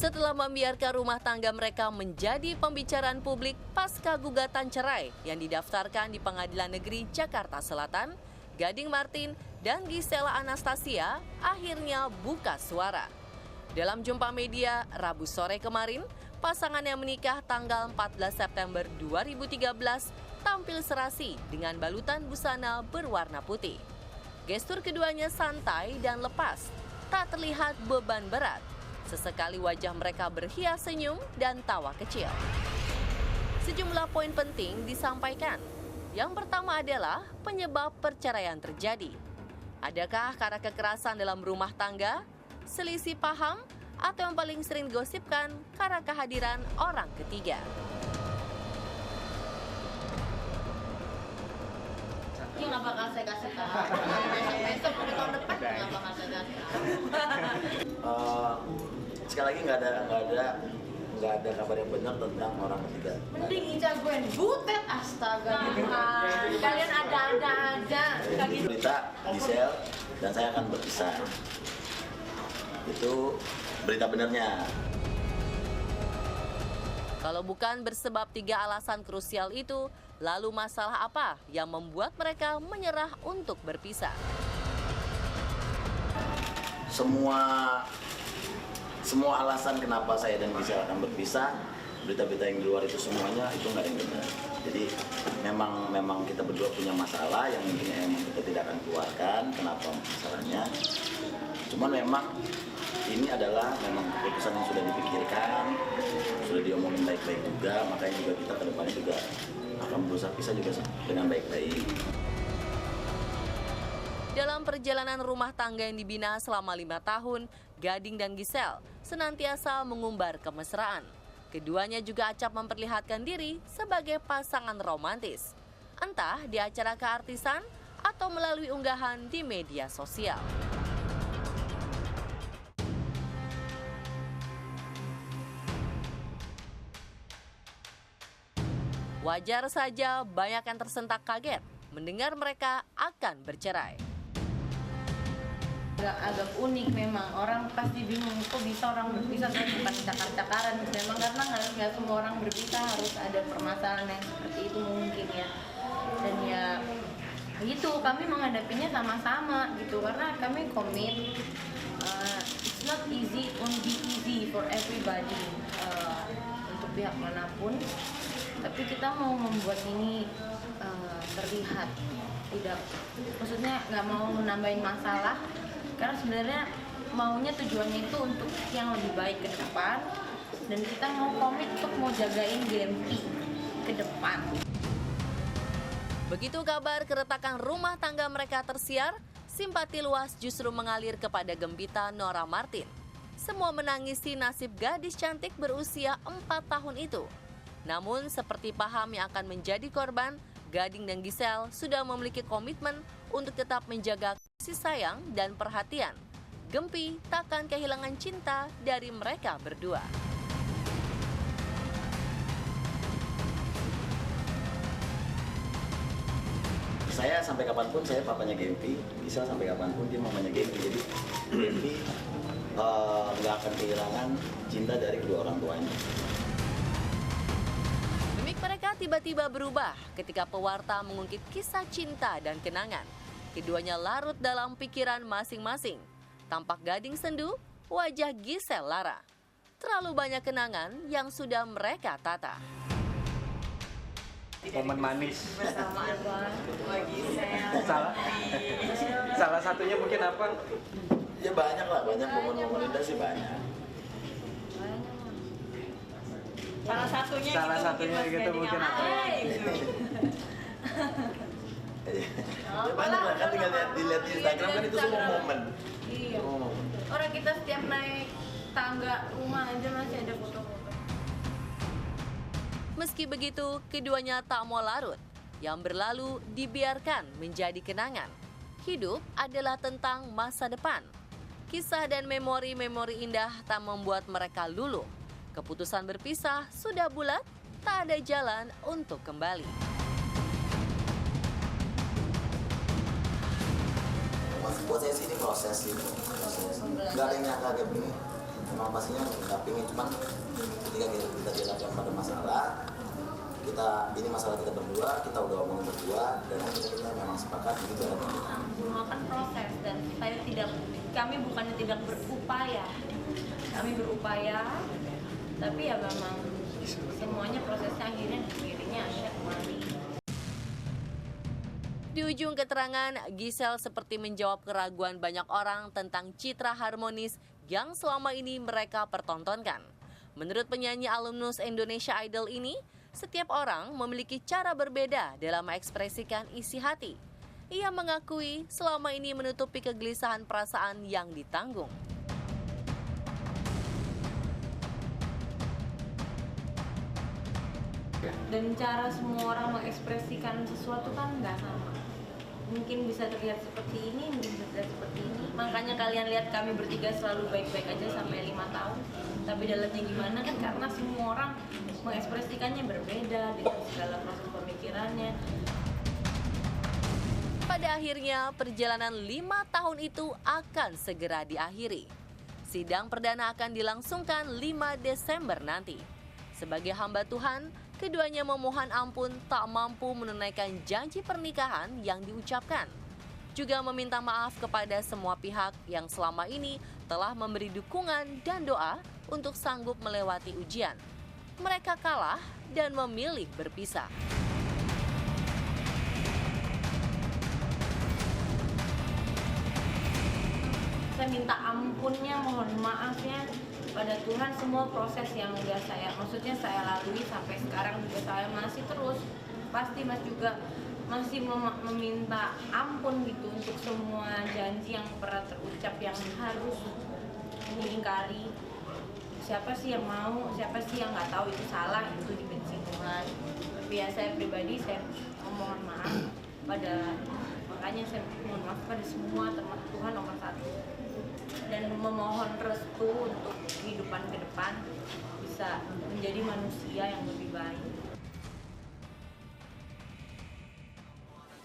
setelah membiarkan rumah tangga mereka menjadi pembicaraan publik pasca gugatan cerai yang didaftarkan di Pengadilan Negeri Jakarta Selatan, Gading Martin dan Gisela Anastasia akhirnya buka suara. Dalam jumpa media Rabu sore kemarin, pasangan yang menikah tanggal 14 September 2013 tampil serasi dengan balutan busana berwarna putih. Gestur keduanya santai dan lepas, tak terlihat beban berat. Sesekali wajah mereka berhias senyum dan tawa kecil. Sejumlah poin penting disampaikan. Yang pertama adalah penyebab perceraian terjadi. Adakah karena kekerasan dalam rumah tangga, selisih paham, atau yang paling sering digosipkan karena kehadiran orang ketiga? Ini nggak bakal saya kasih tahu. Besok atau tahun depan nggak bakal saya kasih tahu. Sekali lagi nggak ada kabar yang benar tentang orang ketiga. Mending Ica Gwen butet, astaga. Kalian ada-ada aja. Berita Gisel dan saya akan berpisah. Itu berita benarnya. Kalau bukan bersebab 3 alasan krusial itu, lalu masalah apa yang membuat mereka menyerah untuk berpisah? Semua alasan kenapa saya dan Gisel akan berpisah, berita-berita yang di luar itu semuanya itu nggak ada yang benar. Jadi memang kita berdua punya masalah yang mungkin memang kita tidak akan keluarkan. Kenapa masalahnya? Cuman memang ini adalah memang keputusan yang sudah dipikirkan, sudah diomongin baik-baik juga. Makanya juga kita ke depannya juga akan berusaha pisah juga dengan baik-baik. Dalam perjalanan rumah tangga yang dibina selama 5 tahun, Gading dan Gisel senantiasa mengumbar kemesraan. Keduanya juga acap memperlihatkan diri sebagai pasangan romantis, entah di acara keartisan atau melalui unggahan di media sosial. Wajar saja banyak yang tersentak kaget mendengar mereka akan bercerai. Agak unik memang, orang pasti bingung kok bisa orang berpisah, tapi bukan cakar-cakaran memang, karena nggak semua orang berpisah harus ada permasalahan yang seperti itu mungkin ya. Dan ya gitu, kami menghadapinya sama-sama gitu, karena kami komit. It's not easy, won't be easy for everybody, untuk pihak manapun, tapi kita mau membuat ini terlihat tidak, maksudnya nggak mau menambahin masalah. Karena sebenarnya maunya tujuannya itu untuk yang lebih baik ke depan, dan kita mau komit untuk mau jagain Gempi ke depan. Begitu kabar keretakan rumah tangga mereka tersiar, simpati luas justru mengalir kepada Gempita Nora Martin. Semua menangisi nasib gadis cantik berusia 4 tahun itu. Namun seperti paham yang akan menjadi korban, Gading dan Gisel sudah memiliki komitmen untuk tetap menjaga kasih sayang dan perhatian. Gempi takkan kehilangan cinta dari mereka berdua. Saya sampai kapanpun saya papanya Gempi, Gisel sampai kapanpun dia mamanya Gempi. Jadi Gempi nggak akan kehilangan cinta dari kedua orang tuanya. Mereka tiba-tiba berubah ketika pewarta mengungkit kisah cinta dan kenangan. Keduanya larut dalam pikiran masing-masing. Tampak Gading sendu, wajah Gisel lara. Terlalu banyak kenangan yang sudah mereka tata. Momen manis. Bersamaan banget, Gisel. Salah satunya mungkin apa? Ya banyak lah, banyak momen-momen indah sih banyak. Salah satunya gitu mungkin apa? Ya banyak lah, kan tinggal dilihat di Instagram kan itu semua momen. Iya. Orang kita setiap naik tangga rumah aja masih ada foto-foto. Meski begitu, keduanya tak mau larut. Yang berlalu dibiarkan menjadi kenangan. Hidup adalah tentang masa depan. Kisah dan memori-memori indah tak membuat mereka luluh. Keputusan berpisah sudah bulat, tak ada jalan untuk kembali. Buat saya sih ini proses gitu. Gak ada yang nyangka kayak begini. memang pastinya mendampingi, cuman ketika kita dihadapkan pada masalah, ini masalah kita berdua, kita udah ngomong berdua, dan akhirnya kita memang sepakat begitu ya. Semua kan proses, dan kami bukannya tidak berupaya, kami berupaya, tapi ya memang semuanya prosesnya akhirnya Aisyah kembali. Di ujung keterangan, Giselle seperti menjawab keraguan banyak orang tentang citra harmonis yang selama ini mereka pertontonkan. Menurut penyanyi alumnus Indonesia Idol ini, setiap orang memiliki cara berbeda dalam mengekspresikan isi hati. Ia mengakui selama ini menutupi kegelisahan perasaan yang ditanggung. Dan cara semua orang mengekspresikan sesuatu kan nggak sama. Mungkin bisa terlihat seperti ini, mungkin bisa terlihat seperti ini. Makanya kalian lihat kami bertiga selalu baik-baik aja sampai 5 tahun. Tapi dalamnya gimana kan karena semua orang mengekspresikannya berbeda dengan segala proses pemikirannya. Pada akhirnya, perjalanan 5 tahun itu akan segera diakhiri. Sidang perdana akan dilangsungkan 5 Desember nanti. Sebagai hamba Tuhan, keduanya memohon ampun tak mampu menunaikan janji pernikahan yang diucapkan. Juga meminta maaf kepada semua pihak yang selama ini telah memberi dukungan dan doa untuk sanggup melewati ujian. Mereka kalah dan memilih berpisah. Saya minta ampunnya, mohon maafnya pada Tuhan semua proses yang maksudnya saya lalui sampai sekarang juga saya masih terus pasti Mas juga masih meminta ampun gitu untuk semua janji yang pernah terucap yang harus diingkari. Siapa sih yang mau, siapa sih yang nggak tahu itu salah, itu dibenci Tuhan. Tapi ya saya pribadi saya mohon maaf makanya saya mohon maaf pada semua, termasuk Tuhan nomor 1. Dan memohon restu untuk kehidupan ke depan bisa menjadi manusia yang lebih baik.